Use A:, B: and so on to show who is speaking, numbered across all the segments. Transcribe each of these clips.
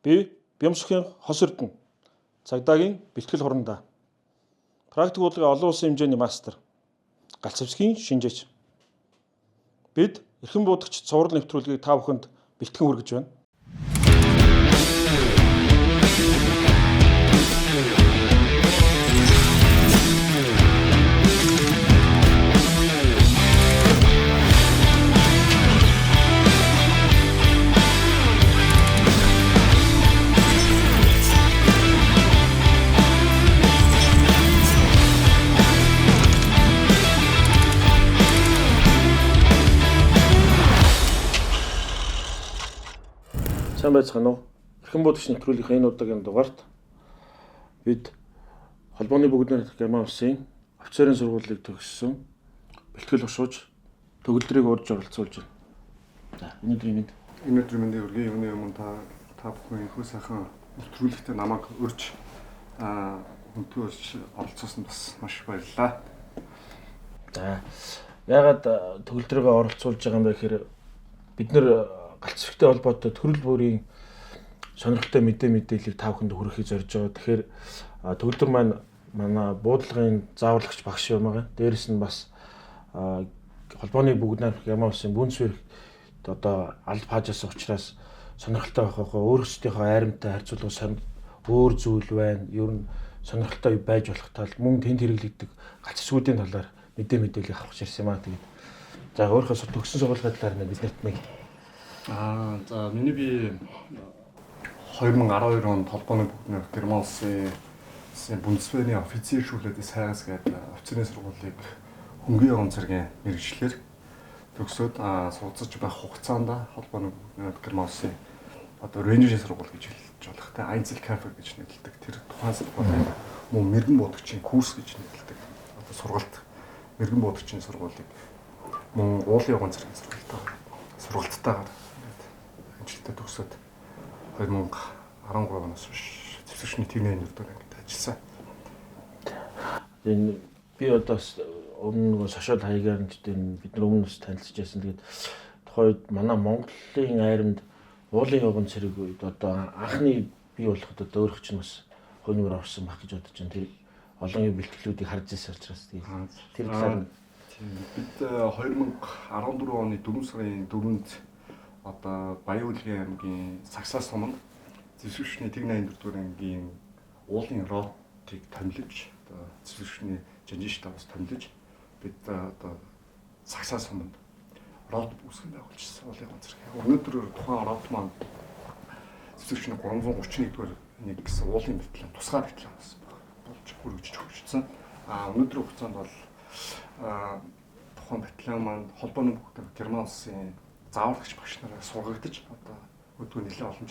A: Би Бямсхийн хос эрдэнэ цагдаагийн бэлтгэл хурандаа. Практик бодлогын олон улсын хэмжээний мастер. Галцвсгийн шинжээч. Бид эрхэм буудагч цуврал нэвтрүүлгийг та бүхэнд бэлтгэн хүргэж байна. Сайн байцгаана уу? Эрхэм буудагч нэвтрүүлгийн энэ удаагийн дугаарт бид холбооны бүгд найрамдах Герман улсын офицерын сургуулийг төгссөн бэлтгэл ушууж төгөлдрийг урьж оролцуулж байна. За, өнөөдрийн
B: мэндийг өргөе. Юуны өмнө та бүхэн их сайхан нэвтрүүлэгтээ намайг урьж хүндүүлж оролцуулсанд бас маш баярлалаа.
A: За, яагаад төгөлдрөөгөө оролцуулж байгаа юм бэ гэхээр бид нэр галцвсгтэй холбоотой төрөл бүрийн сонирхолтой мэдээллийг та бүхэнд хүргэхийг зорж байгаа. Тэгэхээр төгөлдөр манай буудлагын зааварлагч багш юм байгаа. Дээрэс нь бас холбооны бүгд найрамдах Герман улсын Бундесвер одоо алд паажаас учраас сонирхолтой байхаа өөрсдийнхөө айрамтай харьцуулах өөр зүйл байна. Ер нь сонирхолтой байж болох тал мөн тэнд хэрэглэгдэх галцвсгүүдийн талаар мэдээлэл авах ирсэн юм аа. Тэгээд за өөрийнхөө төгссөн сургуулийн талаар биднэрт нэг
B: за миний би 2012 онд холбооны бүгд найрамдах Герман улсын Бундесверийн офицер шүүлээдээс хайгаас гээд офицерын сургуулийг хөнгөн явган цэргийн мэргэжлэр төгсөөд суралцж байх хугацаанд холбооны бүгд найрамдах Герман улсын одоо рейнжерийн сургууль гэж хэлж болох те Einzelkämpfer гэж нэрлэдэг. Тэр тухайн сургуулийн мөн мэрэгэн буудагчийн курс гэж нэрлэдэг. Одоо сургалт мэрэгэн буудагчийн сургуулийг мөн уулын явган цэргийн сургалтайгаар ажилтаа төгсөөд 2013 оноос биш зэвсэгчний техникийн нэрээр ингээд ажилласан.
A: Энэ би одоо өмнө сошиал хаягаар бид нар өмнөөс танилцж байсан. Тэгээд тухайд манай Монголын айрамд уулын явган цэрэг үед одоо анхны бий болоход одоо өөрөх чинь бас хөнөөр орсон баг гэж бодож байна. Тэр олон юм бэлтгэлүүдийг харж ирсэн учраас тэр талаар
B: бид 2014 оны 4 сарын 4-нд одоо Баян-Улгийн аймгийн Сагсаас суманд зэвсэгчний техникийн 4-р ангийн уулын ротыг томилж одоо зэвсэгчний жанжинштаб бас томилж бид одоо Сагсаас суманд рот үүсгэн байгуулжсэн уулын ганцраг. Өнөөдөр тухайн рот маань зэвсэгчний 331-р нэг гэсэн уулын бэлтгэл тусгай бэлтгэл болж хүргэж өгчсөн. Өнөөдөр хугацаанд бол тухайн батальон маань холбооны бүгд найрамдах Герман улсын зааварлагч багш нараар сургагдаж одоо өдгөө нэлээд олон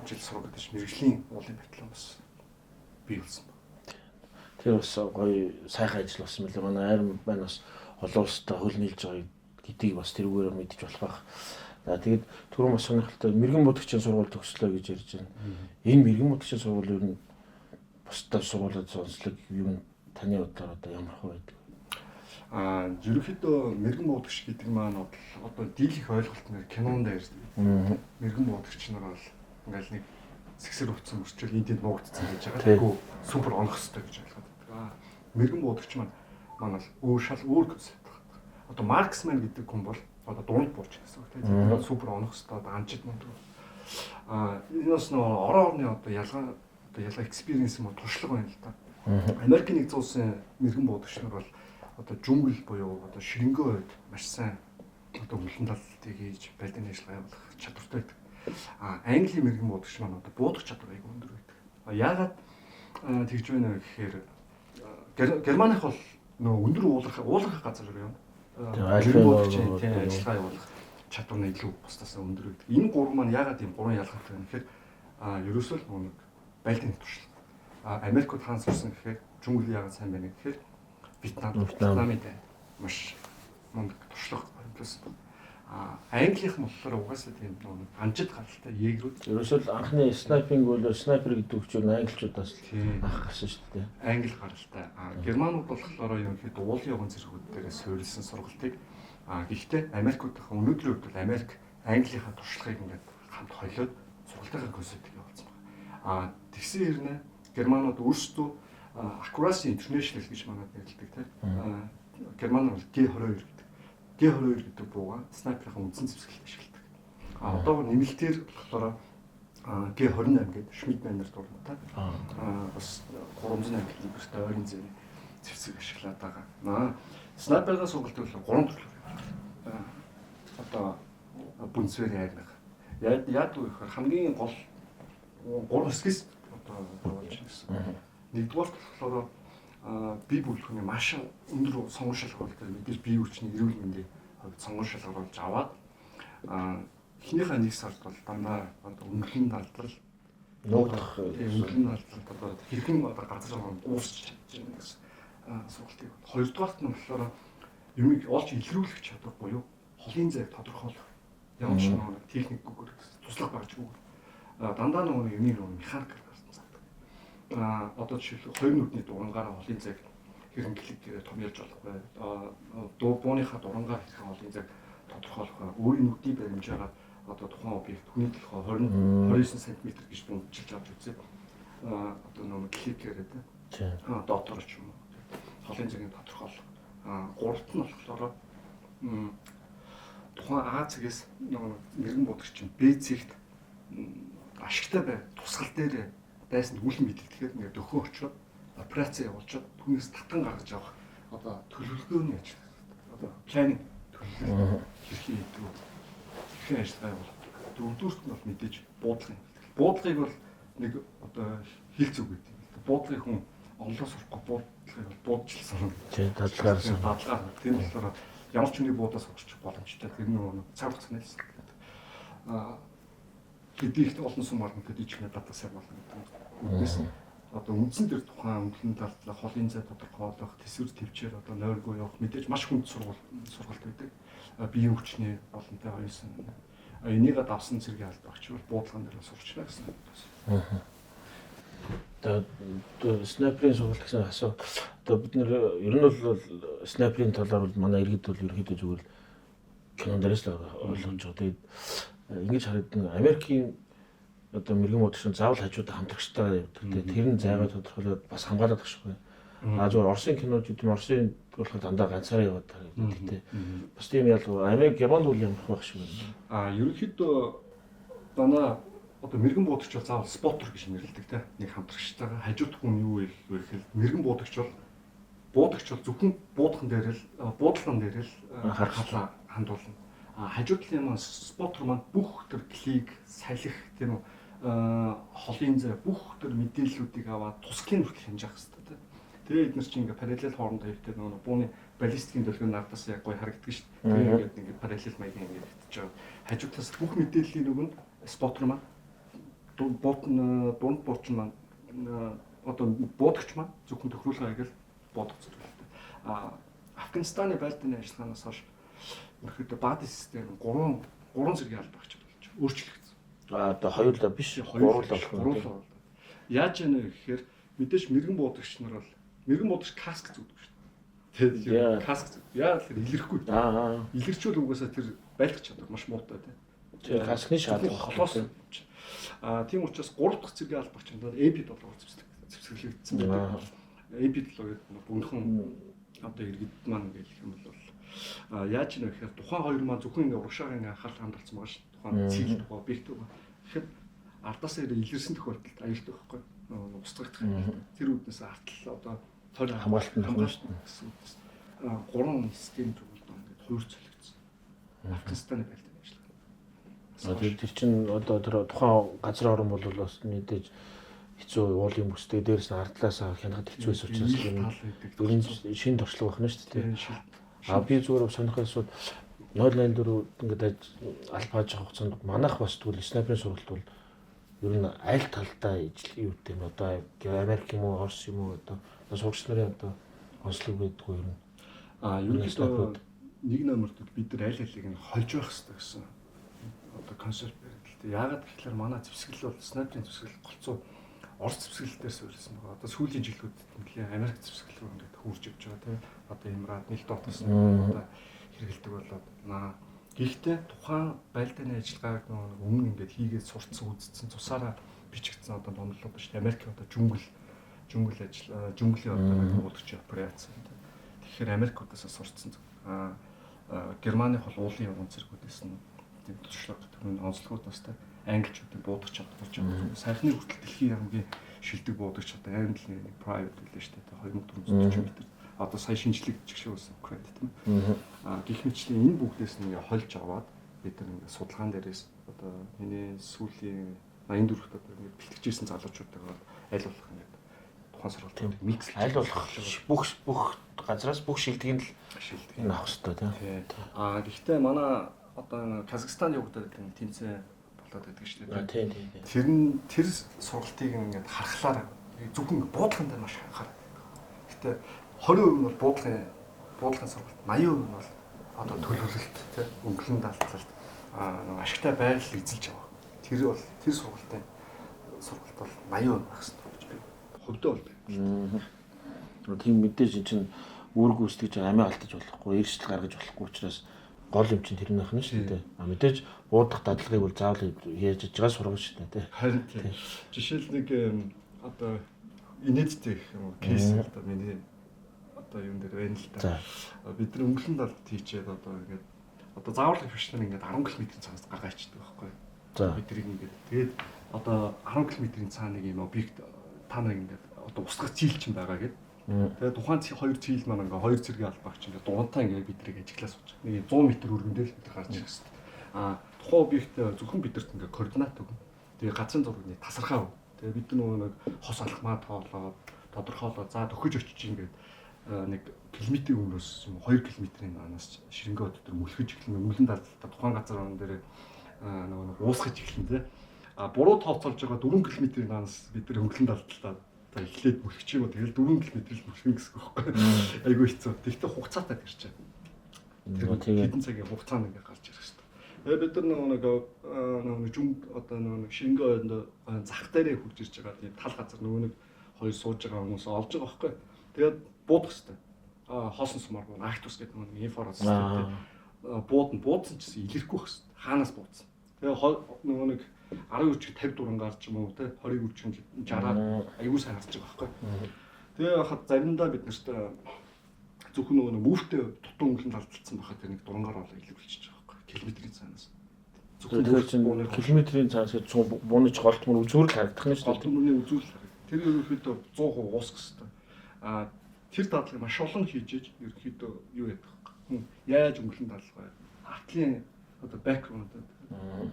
B: жил сургагдаж мэрэгжлийн уулын батальон бас бий болсон байна.
A: Тэр бас гоё сайхан ажил болсон мөлий. Манай айрам маань бас олон улстай хөл нийлж байгаа гэдгийг бас тэрүүгээр мэдж болох байх. За тэгээд түрүүн бас сонирхолтой мэрэгэн буудагчийн сургууль төгслөө гэж ярьж байна. Энэ мэрэгэн буудагчийн сургууль ер нь бусдад сургуулиуд сонслог юу таны бодлоор одоо ямар хөө байдаг?
B: Ерөнхийдөө мэрэгэн буудагч гэдэг маань одоо дийлэх ойлголт нэр кинонд ярьдаг. Мэрэгэн буудагч нар бол ингээл нэг сэгсэр утсан мөрчл энд буугдсан гэж байгаа. Тэгвэл супер онох хэрэгтэй гэж ойлгоод байдаг. Мэрэгэн буудагч маань өөр шал өөр концепт байна. Одоо марксмен гэдэг хүн бол одоо дунд бууч гэсэн үг тийм. Супер онох хэрэгтэй анчид мөн. Энэс нөө орон орны одоо ялгаа экспириенс юм туршлага байна л да. Америкийн нэгдсэн улсын мэрэгэн буудагч нар бол одоо жүнгэл буюу одоо ширэнгөө үед маш сайн одоо хөлн талалтыг хийж байлдааны ажиллагаа явуулах чадвартай байдаг. Английн мэрэгэн буудагч маань одоо буудах чадвар айгүй өндөр байдаг. Яагаад тэгж байна вэ гэхээр Германых бол нөө өндөр ууларх газар юм. Мэрэгэн буудагчийн тийм ажиллагаа явуулах чадвар нь илүү бусдаас өндөр байдаг. Энэ гурван маань яагаад ийм гурван ялгаатай вэ гэхээр ерөөсөө л нэг байлдааны туршлага. Америкт хаан сурсан гэхээр жүнгэл яагаад сайн байна гэхээр Вьетнамд маш мундаг туршлага баримтлсан. Английнх нь болохоор угаасаа тийм анчид гаралтай егрүүд.
A: Ерөөсөө анхны снайпинг бол снайпер гэдэг үг чинь англичуудаас анх гарсан шүү дээ.
B: Англи гаралтай. Германууд болохоор ерөнхийдөө уулын явган цэргүүд дээрээ суурилсан сургалтыг гэхдээ Америкуудынхаа өнөөдрийн үед бол Америк Английнхаа туршлагыг ингээд хамт хойлоод сургалтын концептыг явуулсан байна. Тэгсэн хэрнээ германууд өөрсдөө Accuracy International гэж манайд нэрлэдэг тийм. Герман бол G22 гэдэг. G22 гэдэг бууга снайперийн үндсэн зэвсгэлд ашигладаг. Одоогор нэмэлтээр болохоор G28 гэдэг Schmidt Manner дурна та. Бас 308 калибертэй ойрын зэвсэг зэвсэг ашиглаад байгаа. Снайперийн сургалт бол 3 төрлөөр. Одоо бүнцвэр аймаг. Яг үехээр хамгийн гол 3 хэсгээс одоо болж байна. Нэгдүгээр болохоор бие бүлэхүүний маш өндөр сонгон шалгаруулалт мэдээж бие хүчний эрүүл мэндийн хувьд сонгон шалгаруулж аваад эхнийхээ нэг сард бол дандаа одоо өмнөхний талдал
A: нуугдах
B: өмнөхний талдал одоо хэрхэн одоо газар уусч чадж байна гэсэн сургалтыг. Хоёрдугаарт нь болохоор юмыг олж илрүүлэх чадвар буюу холын зайг тодорхойлох. Ямар ч нэг техникгүйгээр туслах багчгүй. Дандаа нэг юмны механикээр гарсан заадаг. Одоо жишээлбэл хоёр нүдний дурангаараа холын зайг хэрхэн кликээр том ярьж болохгүй. Дуу бууныхаа дурангаар хэрхэн холын зайг тодорхойлох вэ? Өөрийн нүдний баримжаагаар одоо тухайн объект хүний толгой 29 см гэж бүндчилж авч үзээ. Одоо нэг кликээр гэдэг. Доотор ч юм уу. Холын зайг тодорхойлох. Гуравт нь болохоор тухайн А цэгээс нэгэн будагч Б цэгт ашигтай бай тусгал дээр дайсанд үл мэдээлэхээр ингээд дөхөө очоод операц явуулчаад түүнээс татан гаргаж авах одоо төлөвлөгөөний ажил. Одоо планинг төлөвлөгөө хэрхэн хийдэг вэ? Хэрхэн ажиллагаа явуулдаг. Дөрөвдүгürt нь бол мэдээж буудлын. Буудлагыг бол нэг одоо хилцэг гэдэг. Буудлагыг хүн онлоос сурахгүй буудлагыг бол буудчихсан.
A: Тийм дадлгаарсан.
B: Дадлгаар. Тийм болохоор ямар ч хүний буудаас сурч боломжтой. Тэр нэг цаг хугацааны хэлсэн. Хэдий их олон сум орно гэдэг ичмээ дата сайн болно гэдэг. Үгнээс одоо үндсэн дээр тухайн өмнөний талдлаа холын зай тодорхойлох, төсвөр төвчээр одоо нойргүй явах мэдээж маш хүнд сургалт байдаг. Биеийн хүчний олонтой хоёрсан. Энийг давсан зэргийн аль багч бол буудлаган дээр сурчна гэсэн юм.
A: Одоо снайперийн сургалт гэсэн асуу. Одоо бид нэр ер нь бол снайперийн талаар бол манай иргэд бол ерөөхдөө зүгээр кинон дээрээс л ойлгож байгаа. Тэгээд ингэж харагдана Америкийн одоо мэрэгэн бодгошин заавал хажуудаа хамтрагчтай явдаг. Тэр нь зайгаа тодорхойлоод бас хамгаалаад багшгүй. Зүгээр Оросын кинод гэдэг нь Оросын болохоор дандаа ганцаараа яваад байгаа гэдэг. Бас тийм ялгаа Америк Германд үл ямарх байх шиг байна.
B: Ерөнхийдөө манай одоо мэрэгэн буудагч бол заавал споттер гэж нэрлэдэг те. Нэг хамтрагчтайгаа хажууд хүн юу вэ гэхээр мэрэгэн буудагч бол зөвхөн буудлаган дээр л харахлаа хандуулна. Хажууд талын споттер маань бүх төр клик, салхи тийм үү холын зай бүх төр мэдээллүүдийг аваад тусгалын хүртэл хэмжих хэрэгтэй тийм. Тэгээ эдгээр чинь ингээ параллел хоорондоо хэвтээд нөгөө бууны баллистикийн төлгөөний ардаас яг гоё харагддаг шүү дээ. Тэгээ ингээ параллел маягийн ингээ хэвтэж байгаа. Хажууд талаас бүх мэдээллийн нөгөөнд споттер маань дунд буучин маань одоо буудагч маань зөвхөн тохируулгын аягаар буудах зэрэгтэй. Афганистаны байлдааны ажиллагаанаас хойш ерөөхдөө бади систем 3 зэргийн аль багч болж өөрчлөгдсөн.
A: Одоо хоёулаа биш гурлаа.
B: Яаж яана гэхээр мэдээж мэрэгэн буудагч нар бол мэрэгэн буудагч каск зүгдэг шүү дээ. Тэгээд каск зүг. Яа гэхээр илэрхгүй. Илэрчүүл угаасаа тэр байлгах чадвар маш муутай тийм.
A: Каскны шаардлага
B: холоос. Тийм учраас 3 дахь зэргийн аль багч надад AB доллар зэвсэглэгдсэн байдаг. AB доллар гэдэг бүнхэн одоо иргэд маань гэх юм бол яаж нэ гэхээр тухайн хоёр маань зөвхөн ингээ урагшаагийн анхаарал хандуулсан байгаа шүү. Тухайн цэглэл тухай объект байгаа. Тэгэхээр ардаасаа илэрсэн тохиолдолд аюултай байхгүй. Устгагдах юм. Тэр үүднээс артал одоо тойр
A: хамгаалтанд
B: гэсэн үгс. 3 систем төгөлд ингээд хоёр цөлөгдсөн. Афганистаны байлдааны ажиллагаа.
A: Тэр чинь одоо тэр тухайн газар орон бол бас мэдээж хэцүү уулын бүстэй дээрс нь ардлаасаа хянахад хэцүүс учраас энэ шинэ туршлага байна шүү дээ. Би зүгээр сонирхол асуудал 084 ингээд албааж авах хугацаанд манайх бас тэгвэл снайперийн сургалт бол ер нь аль талдаа юу гэдэг юм одоо Америк юм уу Орос юм уу одоо сурагч нарын одоо онцлог байдгүй ер нь.
B: Ерөнхийдөө нэг номерт бид нар аль алиг нь хольж байх хэрэгтэй гэсэн одоо концепт барьдаг. Яагаад гэвэл манай зэвсгэл бол снайперийн зэвсгэл голцоо Орос зэвсгэл дээр суурилсан байгаа. Одоо сүүлийн жилүүдэд нэлээд Америк зэвсгэл рүү ингээд хурж явж байгаа тийм. Одоо Эмират, Нил доотос одоо хэрэгэлдэг болоод Гэхдээ тухайн байлдааны ажиллагааг нэг өмнө ингээд хийгээд сурцсан үзсэн тусаараа бичигдсэн одоо номлолууд шүү дээ. Америк одоо жүнгэл жүнглийн одоо нэг уудагч операц. Тэгэхээр Америкудаас сурцсан. Германы хол уулын уран цэргүүдээс нь туршлага төрний онцлогуудаас та англичуудын буудагч чадварч байгаа. Саяхны хүртэл дэлхийн хамгийн шилдэг буудагч одоо англи нэг private үлээ шүү дээ. 2440 м. Одоо сая шинжлэгдэж шүүсэн Украинд тийм ээ. Гэх мэтчлэн энэ бүгдээс нь хольж аваад бид нар ингээд судалгаан дээрээс одоо миний сүүлийн 84-т одоо ингээд бэлтгэжсэн залуучуудтайгаа аль болох ингээд тухайн сургалтын микс
A: аль болох бүх газраас бүх шилдгийг л авах хэрэгтэй тийм.
B: Гэхдээ манай одоо Казахстан явагдаад байгаа тэмцээн болоод байдаг шүү дээ.
A: Тийм.
B: Тэр сургалтыг ингээд харахаар зөвхөн буудлын дээр маш анхаарал. Гэхдээ 20% нь бол буудлын сургалт, 80% нь бол одоо төлөвлөлт тийм өнгөлн даалгалт ашигтай байрлал эзэлж байгаа. Тэр сургалт бол 80% байх хэрэгтэй гэж би хөвдөө бол.
A: Тийм мэдээж эн чинь үүрэг гүйцэтгэж амиа алдаж болохгүй, эрсдэл гаргаж болохгүй учраас гол юм чинь тэр нөх нь шүү дээ. Мэдээж буудах дадлагыг бол заавал яаж иж байгаа сургаж шүү дээ.
B: Харин тийм. Жишээл нэг одоо инээдтэй кейс одоо миний одоо юм дээр байна л да. Бид нар өнгөлн далд хийчээд одоо ингээд одоо заавал профешнл ингээд 10 км-ийн цаанаас гаргаачдаг байхгүй. Бидрийг ингээд тэгээд одоо 10 км-ийн цаана нэг юм объект та нар ингээд одоо устгах цээл чинь байгаа гэдэг. Тэгээд тухайн хоёр цээл маань ингээд хоёр цэргийн албаагч ингээд дугантаа ингээд бидрийг ажиглаа сууж. Нэг 100 м өргөндөө л бид гарч ирэх хэрэгтэй. Тухайн объект зөвхөн бидэрт ингээд координат өгнө. Тэгээд газрын зургийн тасархаа өг. Тэгээд бид нэг хос алхмаа тоолоод тодорхойлоод за төхөж очиж ингээд нэг километрийн өмнөөс 2 км-ийн манаас ширэнгөө дотор мүлхэж эхлэн өнгөлн далдалтай тухайн газар орон дээр нэг уусгаж эхлэн тэ. Буруу тооцоолж байгаа 4 км-ийн манаас бид нар өнгөлн далдалтаа эхлээд мүлхэж юм уу тэгэл 4 км л мүлхэн гэсэн үг байхгүй. Айгу хэцүү. Тэгвэл хугацаатай тэр чинь. Тэр хэдэн цагийн хугацаанд ингээд гарч ирэх хэрэгтэй. Тэгээд бид нар нэг жүн одоо нэг ширэнгөө зах дээрээ хурж ирж байгаа тийм тал газар нэг хоёр сууж байгаа хүмүүс олж байгаа байхгүй. Тэгээд буудах хэрэгтэй. Хоосон сумаар буу актус гэдэг нэг инфороз системтэй. Буудсан гэсэн илэрхгүй байх хэрэгтэй. Хаанаас буудсан. Тэгээ нөгөө нэг 10 үрчиг 50 дуран гарч юм уу те 20 үрчиг 60-аар аюул сайн харж байгаа байхгүй. Тэгээ хахад заримдаа бид нарт зөвхөн нөгөө мөвтэй дутуу өнгөлн талдалцсан байхад тэр нэг дурангаар болоо илэрүүлчихэж байгаа байхгүй. Километрийн цаанаас.
A: Зөвхөн километрийн цаанаас буунаж голтмор үзүүрэл харагдах нь шүү дээ.
B: Голтморны үзүүрэл харагдах. Тэр ерөнхийдөө 100% уусгах хэрэгтэй. Тэр дадлыг маш олон хийж ерөнхийдөө юу ядах вэ? Яаж өнгөлн дадлага хатлын одоо бэкграунд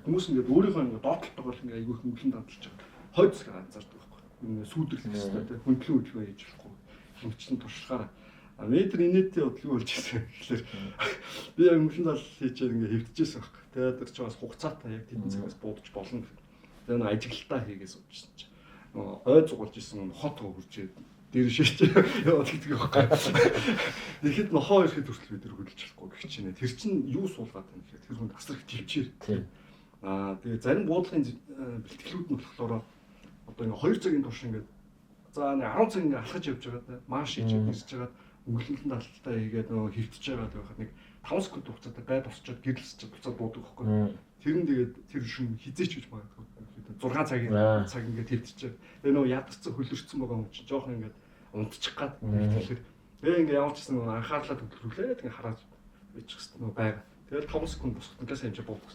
B: хүмүүс ингээд өөрийнхөө ингээд доотлолтойгоор ингээд айгүй өнгөлн дадлж байгаа. Хойд зүсгээр анзаардаг байхгүй. Энэ сүйдэрлэх хэрэгтэй тийм хөндлөн хөдөлгөөн хийж болохгүй. Хэмжлэн туршлагаараа метр инээдтэй бодлого болж ирсэн. Тэгэхээр би өнгөлн дадлал хийчээд ингээд хэвдчихсэн байхгүй. Тэгээд тэр чинь бас хугацаатай яг тэдэн цагаас буудаж болно гэх. Тэгээд нэг ажиглалтаа хийгээс уучсан чинь ой зугалж исэн хот хөрчээд дээр шийдэж яваад гэдэг байхгүй. Тэгэхэд нохоо ирэхэд хүртэл бид хөлж болохгүй гэх чинь тэр чинь юу суулгаад байна гэхээр тэр хүнд асар их төвчээр. Тэгээ зарим буудлын бэлтгэлүүд нь болохоор одоо ингээ 2 цагийн турш ингээ за нэг 10 цаг ингээ алхаж явж байгаа маш хийж ирж байгаа өнгөлнөлтөнд алдaltaа хийгээд нөгөө хөвтөж байгаа байхад нэг 5 секунд хугацаатай гай босчоод гэрэлсчихэд буцаад буудаг байхгүй. Тэр нь тэгээд тэр шин хизээч гэж магадгүй 6 цагийн цаг ингээд хөвтөж. Тэгээ нөгөө ядарсан хөлөрцсөн байгаа юм чинь жоохон ингээд унтчих гад тэгэхээр тэгээ ингээд явж ирсэн нөгөө анхаарлаа төвлөрүүлээд ингээд хараад бичих хэвээр нөгөө байга. Тэгээд 5 секунд босгохнаас хэмжээ буудаг.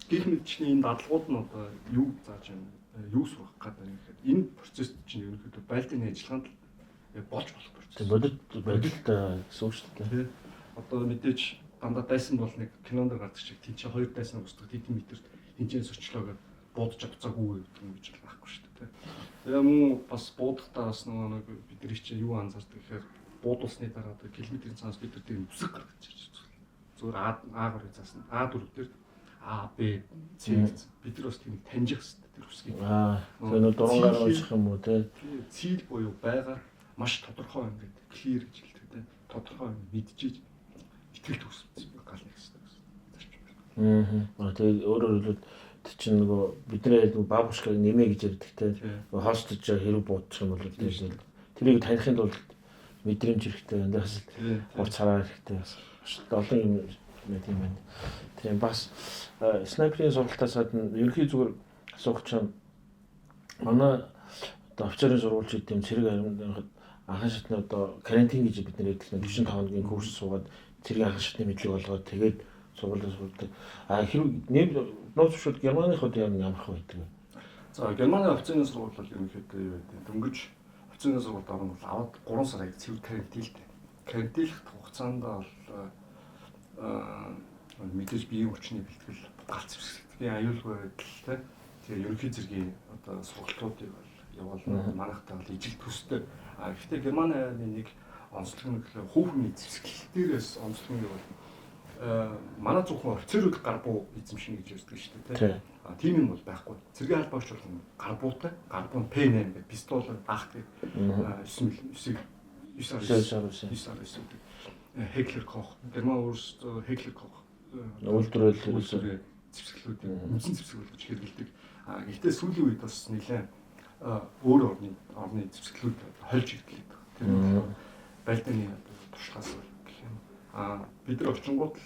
B: Гэх мэтчний энэ дадлгууд нь одоо юу зааж байна? Юу сурах гэдэг юм гэхэд энэ процесс чинь ерөнхийдөө байлдааны ажиллагаанд болж болох процесс.
A: Бодит гэсэн үг шүү дээ.
B: Одоо мэдээж дандаа дайсан бол нэг кинонд гардаг шиг тийч 2 дайсан устгах хэдэн метр тэнцэн сочлоогоо буудаж авцаагүй гэдэг юм гэж байхгүй шүү дээ. Тэгээ мөн бас буудахдаа бас нэг бидний чинь юу анзаардаг гэхээр буудуулсны дараа одоо километрийн цаанаас бид тэр үсэг гаргаж ирж байгаа. Зүгээр А-гаар заасан. А4 дээр А, Б, С бид нар бас тийм таньжих хэрэгтэй тэр үсгийг.
A: Тэгээ нэг дурангаар унших юм уу те.
B: Цил буюу байгаа маш тодорхой ингээд clear гэж хэлдэг те. Тодорхой мэдчихэж итгэлт үүсгэсэн гал нэг хэрэгтэй гэсэн.
A: Тэгээ өөрөөр хэлбэл чинь нөгөө бидний бабушкаг нэмээ гэж ярьдаг те. Хоолцож хэрэг буудчих юм бол тэрийг таних нь бол мэдрэмж хэрэгтэй. Эндээс урт цараа хэрэгтэй. Олон юм Тийм байна. Тийм бас снайперийн сургалтаас гадна ерөнхий зүгээр асуух чинь манай одоо офицерын сургууль тийм цэрэг амьд анхан шатны одоо карантин гэж бид нэр хэлдэг 45 хоногийн курс суугаад цэргийн анхан шатны мэдлэг олгоод тэгээд сургуулиас хүрдэг. Хэрэг нууц зөвшөөрөл Германыхууд ямар байдаг вэ?
B: За Германы офицерын сургууль бол ерөнхийдөө юу гэдэг дөнгөж офицерын сургуульд орно бол аваад 3 сар аяг цэвэр карантинлтэй. Карантинлэх хугацаанд бол мэдээж биеийн хүчний бэлтгэл галц зэвсэгтгийн аюулгүй байдалтай. Тэгээ ерөнхий зэргийн одоо сургалтуудыг бол явуулна. Манайхтай бол ижил төстэй. Гэхдээ Германы айлын нэг онцлог нь хүүхний зэвсэгт дээрээс онцлог нь бол манай зөвхөн офицерууд гар буу эзэмшнэ гэж ярьдаг шүү дээ. Тийм юм бол байхгүй. Цэргийн албаагч бол гар буутай, гар буу нь P8 гэдэг пистол даахдаг 9 Heckler Koch. Герман өөрсдөө Heckler Koch
A: үйлдвэрлэл
B: зэвсгэлүүдийг үндсэн зэвсгэл гэж хэрэглэдэг. Гэхдээ сүүлийн үед бас нэлээд өөр орны зэвсгэлүүд хольж ирдэг. Тэр нь Балтины туршлагаас гэх юм. Бид нар очингууд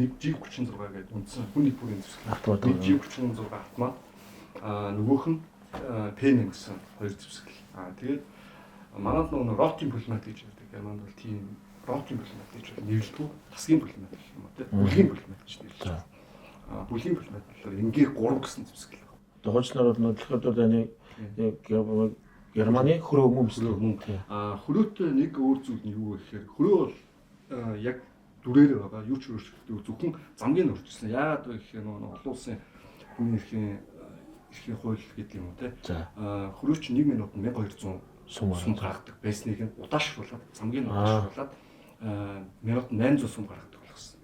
B: нэг G36 гэдэг үндсэн хүний бүрийн зэвсгэл. Нэг G36 автомат нөгөөх нь P8 гэсэн хоёр зэвсгэл. Тэгээд манайд нөгөө ротийн пулемет гэж ярьдаг. Германд бол тийм ротийн пулемет гэж нэрлэдэг. Тасгийн пулемет гэх юм уу те. Бүлгийн пулемет гэж нэрлэдэг. Бүлгийн пулемет болохоор ингээ 3 гэсэн зэвсгэл.
A: Хуучнаар бол нөтлөхөд нэг Германы хөрөө мөн.
B: Хөрөөтэй нэг өөр зүйл нь юу вэ гэхээр хөрөө бол яг дүрээр байгаа. Юу ч өөрчлөлтөө зөвхөн замгийн өөрчлөсөн. Яагаад вэ гэхээр нөгөө олон улсын хүний эрхийн хууль гэдэг юм уу те. Хөрөө чинь 1 минутанд 1200 сум гаргадаг байсныг нь удаашруулад замгийн удаашруулад минутанд 800 сум гаргадаг болгосон.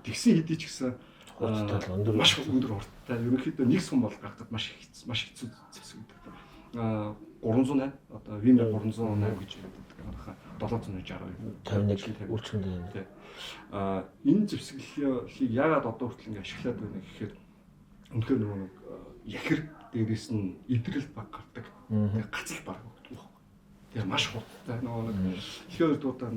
B: Тэгсэн хэдий ч гэсэн маш өндөр хурдтай. Ерөнхийдөө 1 сум бол гаргахад маш хэцүү зэвсэг гэдэг. 308 одоо Вимер 308 гэж ярьдаг. 760
A: үйлчлэгэнд.
B: Энэ зэвсгэлийг яагаад одоо хүртэл ингэ ашиглаад байна гэхээр үнэхээр нөгөө яхир дээрээс нь идрэл баг гардаг. Тэгээ гацал баг өгдөг байхгүй. Тэгээ маш хурдтай нөгөө ихэр дуудаа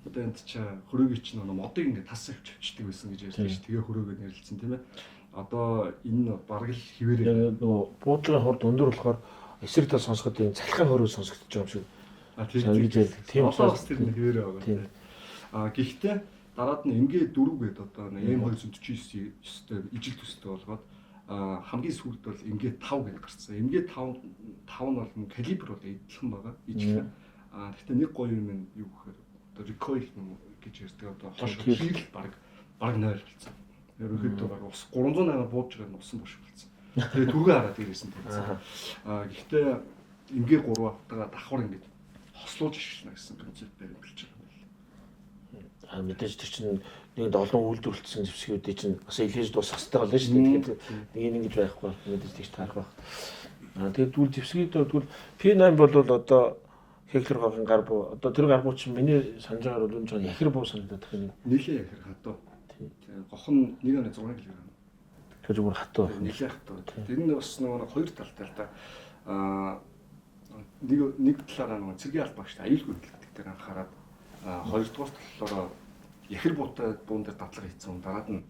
B: одоо энд чи хөрөөгийн чинь нөгөө модыг ингэ тас авчдаг байсан гэж ярьдаг ш. Тэгээ хөрөөгөө нэрлэлсэн тийм ээ. Одоо энэ бараг л хിവэрээ
A: нөгөө буудлын хурд өндөр болохоор эсрэг тал сонсоход энэ цалхай хөрөө сонсогдож байгаа юм шиг.
B: Тийм бас тэр нэг хിവэрээ байгаа. Гэхдээ дараад нь ингээ 4 гээд одоо M249 өстэй ижил төстэй болгоод хамгийн сүүлд бол ингээ 5 гээд гарцсан. Ингээ 5 нь бол калибр бол эдэлхэн байгаа. Ижил. Гэхдээ нэг гоё юм нь юу гэхээр одоо recoil гэж ярьдаг одоо хоош хийл баг 0 болсон. Ерөнхийдөө баг ус 308 бууж байгаа нь усан бош болсон. Тэгээ түргээ хараад ирсэн тийм. Гэхдээ ингээ 3 автагаа давхар ингээ хослуулж ашиглана гэсэн концептээр хэлж байгаа.
A: Мэдээж тэр чинь нэг олон үйлдвэрлэлсэн зэвсгүүдийн чинь бас илээж дуусах хэрэгтэй болно шүү дээ. Тэгэхээр нэг ингэж байхгүй мэдээж тийч таарах байх. Тэгээд түл зэвсгүүд тэгвэл P8 бол одоо Heckler Koch-ын гар буу одоо тэр гар буу чинь миний санаж байгаагаар бол энэ яхир буу санагдаад байна.
B: Нийлээ яхир хатуу. Гох нь 1.6 кг.
A: Тэр зүгээр хатуу.
B: Нийлээ хатуу. Тэр нь бас нөгөө хоёр талтай л да. Нэг талаараа нөгөө цэргийн албаагчтай аюулгүй хөдөлгдөг дээр анхаарад хоёрдугаар талаараа яхир буутай буун дээр дадлага хийсэн. Дараад нь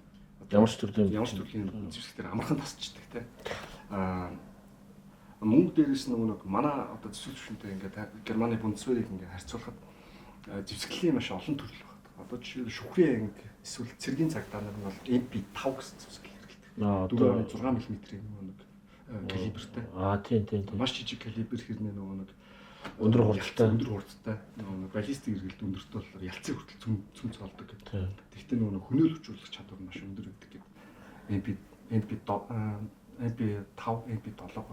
A: ямар ч төрлийн
B: зэвсэгтэр амархан тасчдаг те. Мөнгө дээрээс нэг манай одоо зэвсэгчтэй ингээд Германы Бундесвэрийг ингээд харьцуулахад зэвсгэлийн маш олон төрөл байна. Одоо жишээ нь шүхрийн анги эсвэл цэргийн цагдаа нар нь бол MP5 гэсэн зэвсгэл хэрэглэдэг. 4.6 мм-ийн нэг калибертэй.
A: Тийм.
B: Маш жижиг калибер хэрнээ нөгөө нэг
A: өндөр хурдтай
B: нөгөө баллистик эргэлт өндөртэй болохоор ялцын хүртэл цөм цолдог гэдэг. Тэгвэл нөгөө хөнөөлөгч хүлэх чадвар маш өндөр гэдэг гэдэг. MP5, MP7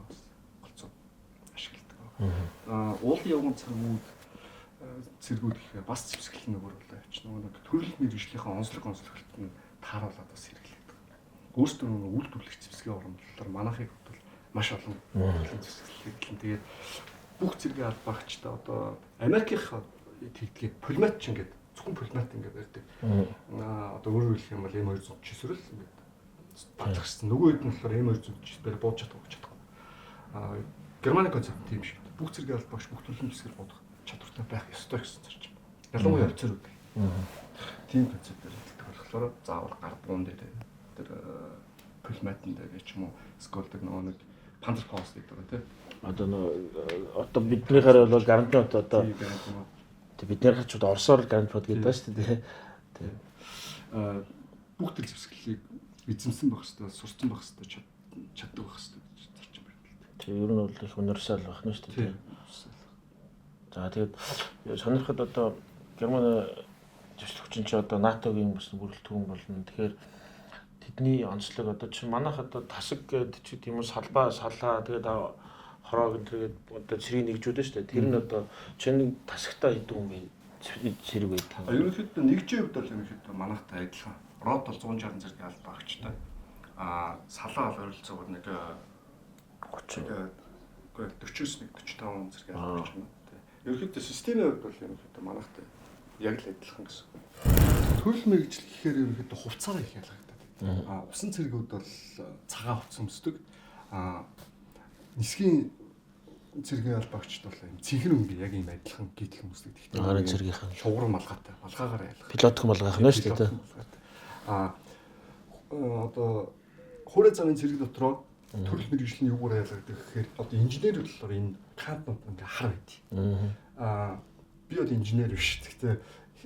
B: голцоо ашигладаг. Уулын явган цэргүүд их бас зэвсгэл нөгөө болоо явчих. Нөгөө төрөл мэргэжлийнхээ онцлог нь тааруулаад бас хэрэглэдэг. Өөрсдөө нөгөө үйлдвэрлэх зэвсгийн орон болохоор манайхыг бол маш олон төрлийн зэвсгэл хэрэглэн. Тэгээд бүх цэргийн албаагчтай одоо Америкийн тэгдгээ пулемет ч ингээд зөвхөн пулемет ингээд барьдаг. Одоо өөрөөр хэлэх юм бол M249 л ингээд батлагчсан. Нөгөө хэд нь болохоор M249-ээр бууж чадахгүй. Германы концепт тийм шиг. Бүх цэргийн албаагч бүх төрлийн зэвсгэл буудах чадвартай байх ёстой гэсэн зарчим. Ялангуяа офицерууд. Тийм концептээр хэлдэг болохоор заавал гардуун дээр тэр пулматн дээр ч юм уу скол тэр нэг пантер пост гэдэг байгаа тийм.
A: Одоо биднийхээр бол гарантууд одоо бидний хачууд орсоор гарантууд гэдэг ба шүү дээ.
B: Бүх төл зэвсгэлийг эзэмсэн байх хэвээр сурцсан байх хэвээр чаддаг байх хэвээр гэж зарчим баримталдаг.
A: Тэгээ ер нь бол их универсал байх нь шүү дээ. За тэгээд сонирхоод одоо Германы зэвсгэгч чи одоо НАТОгийн бас бүрэлдэхүүн болно. Тэгэхээр тэдний онцлог одоо чи манайх одоо тасаг гэдэг чи тийм үү салбаа салаа тэгээд хороо гэдэг одоо цэрийг нэгжүүлэн шүү дээ. Тэр нь одоо чинь тасагтаа идэв юм бэ? Цэрэг байдаг.
B: Ерөнхийдөө нэгжийн хувьд бол ерөнхийдөө манайхтай адилхан. Рот бол 160 зэрэг албаа багчтай. Салаа бол ойролцоогоор нэг 40-с 45 зэрэг албаа багч байна. Ерөнхийдөө системийн хувьд бол ерөнхийдөө манайхтай яг л адилхан гэсэн. Төрөл мэргэжил гэхээр ерөнхийдөө хувцаараа их ялгагдаад байдаг. Усан цэргүүд бол цагаан хувцас өмсдөг. Нисхийн цэргийн албаагчд бол юм цэнхэр өнгийн яг ийм адилхан гидэх хүмүүстэй гэхдээ
A: харин цэргийнхэн
B: шугуурын малгайтай малгаагаар ялгах.
A: Пилотын малгайх нь шүү дээ.
B: Одоо хуурай замын цэрэг дотроо төрөл мэргэжлийн юугаар ялгагдах гэхээр одоо инженер болохоор энэ кантнууд ингээ хар байд. Би бол инженер биш. Гэхдээ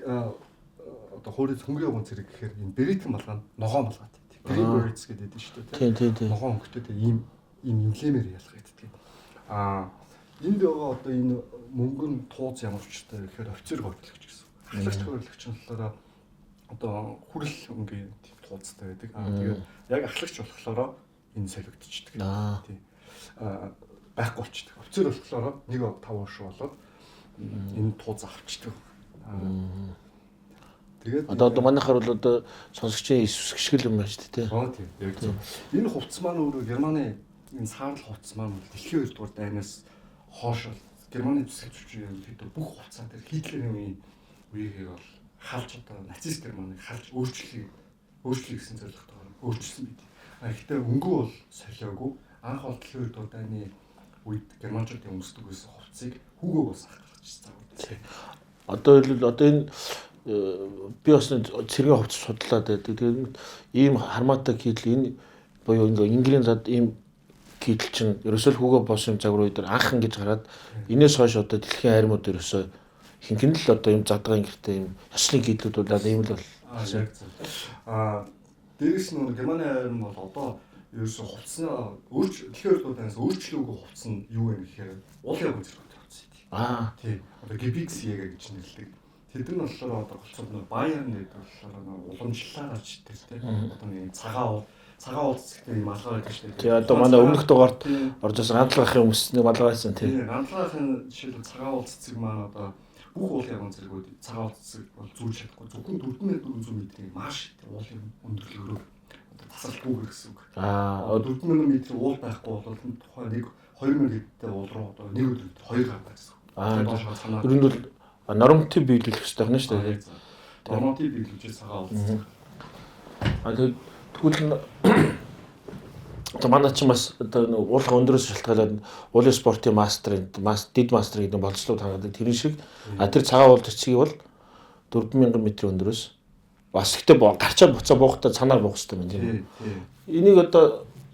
B: одоо хуурай цөмгийн явган цэрэг гэхээр энэ беретэн малгай нь ногоон малгайтай. Green birds гэдэг нь шүү дээ. Тийм. Ногоон өнгөтэй ийм эмблемээр ялгагддаг. Энд байгаа одоо энэ мөнгөн тууз ямар учиртай гэхээр офицер хөдөлгч гэсэн. Ахлагч хөдөлгч нь болохоор одоо хүрэл өнгийн тууцтай байдаг. Тэгээд яг ахлагч болохоор энэ солигдчихдаг. Тийм. Байхгүй болчихдог. Офицер болохоор 1.5 шүү болоод энэ тууз авчдаг. Тэгээд
A: одоо манайхаар бол одоо сонсогчийн эсвсгшгэл юм байна шүү дээ.
B: Тийм. Яг зөв. Энэ хувцас маань өөрөө Германы энэ саарл хувцас маань дэлхийн 2 дугаар дайнаас хойш Германы зэвсэгчдийн ерөнхийдөө бүх хувцас дээр Хитлерийн үеийг бол халж одоо нацист Германыг халж өөрчлөлийг гэсэн зорилготойгоор өөрчилсөн байд. Гэхдээ өнгөө бол солиогүй. Анх бол дэлхийн 2 дугаар дайны үед германчуудын өмсдөг байсан хувцсыг хүүгөө бас ахгалчихсан.
A: Одоо энэ би бас цэргийн хувцас судлаад байдаг. Тэгээд ийм хармаатай кидл энэ буюу Инглийн зад ийм кидл чинь ерөөсөө хүүгөө боосон загвар үед анх ингэж хараад энэс хойш одоо дэлхийн армууд ерөөсөө хинхэн л одоо ийм задгаан гэртэй ийм ясны кидлүүд бол ийм л бол
B: дээрээс нь Германы арм бол одоо ерөөсөө хувцснаа дэлхийн 2 дугаар дайнаас өөрчлөөгүй хувцс нь юу вэ гэхээр уулын явган зэрэг хувцс idi. Тийм. Одоо Gebirgsjäger гэж нэрлэдэг. Тэд нар болохоор одоо голцоо Bayern гэдэг болохоор уламжлалаарч тийм одоо нэг цагаан уулцтай юм алгаа байдаг шүү дээ.
A: Тэгээ одоо манай өмнөх дугаарт орж ирсэн ганцлагын хүмүүсний малгайсан тийм.
B: Ганцлагын жишээлбэл цагаан уулццэг маань одоо бүх уулын явган зэргүүд цагаан уулццэг бол зүүж чадахгүй. Зөвхөн 4400 м-ийн маш их уулын өндөрлөгөөр одоо тасалбгүй гэсэн үг. 4000 м уул байхгүй бол тухайн нэг 2000 хэдтэй уул руу одоо нэг өдөрт 2 гардаг гэсэн.
A: Ер нь бол норматив биелүүлэх хэрэгтэй байна шүү дээ.
B: Норматив биелүүлж цагаан уулццэг.
A: Тэгвэл манай ч бас одоо уулга өндөрөөс шалтгаалаад уулын спортын дид мастер гэдэг болцлууд хангадаг тэр шиг тэр цагаан уулт цэцгийг бол 4000 м өндөрөөс бас ихтэй гарчаад буцаа буухтаа цанаар буух хэрэгтэй байна тийм. Энийг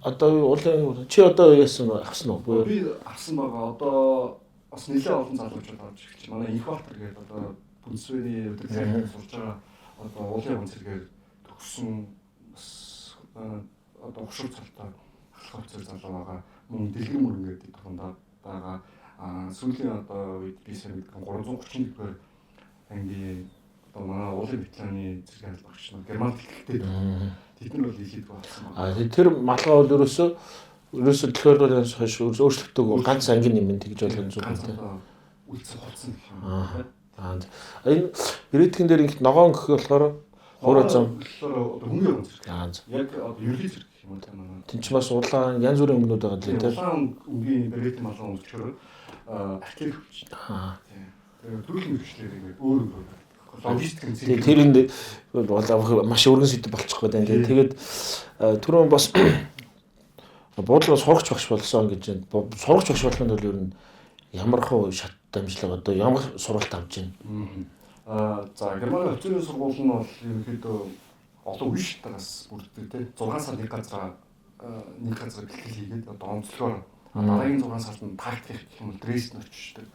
A: одоо уулын чи одоо яасан авсан уу?
B: Би авсан байгаа. Одоо бас нэлээд олон залуучууд авч эхэлж байна. Манай Инхбалтер гэдэг одоо Бүнсвэний удирдлагын сурж байгаа одоо уулын явган зэрэгээр төгссөн одоо огшор цалтай ахлах офицер залуу байгаа. Мөн дэлгэр мөрөн гэдэг тундаа байгаа. Сүүлийн одоо үед би сайн мэдгэн 331-р ангийн одоо манай уулын ветераны зэрэг албагч нар Германд хэлтэй. Тэд нар бол илээд болсон.
A: Тэр малгай бол ерөөсөө дэлгэр дээрээс хойш өөрчлөгдөг ганц ангийн юм тэгж ойлгож байна.
B: Үлдсэн хоцсон гэх юм.
A: Энэ ирээдүйн дээр их ногоон гэх болохоор хуурай зам
B: одоо өмнө юм зэрэг. Яг одоо ерхий зэрэг гэх юм байна.
A: Тинч бас улаан янз бүрийн өнгөнүүд байгаа л тийм.
B: Улаан өнгийн берет малгай өмсчөөр артлер хөвч. Тэгээ төрөл мэргэжлэр ингэ өөр логистик
A: нь тэрэнд маш өргөн сэдв болчихгүй байна. Тэгээд түрүүн бас буудлаас сурагч багш болсон гэж байна. Сурагч багш болох нь бол ер нь ямар хөө шат дамжлага одоо ямар сургалт авч байна.
B: За Германы офицерийн сургууль нь бол ерөнхийдөө олон үе шатараас бүрддэг те 6 сар нэг газар бэлтгэл хийгээд одоо онцлогоор дараагийн 6 сард нь тактик гэх юм бол дресс нөрчдөг.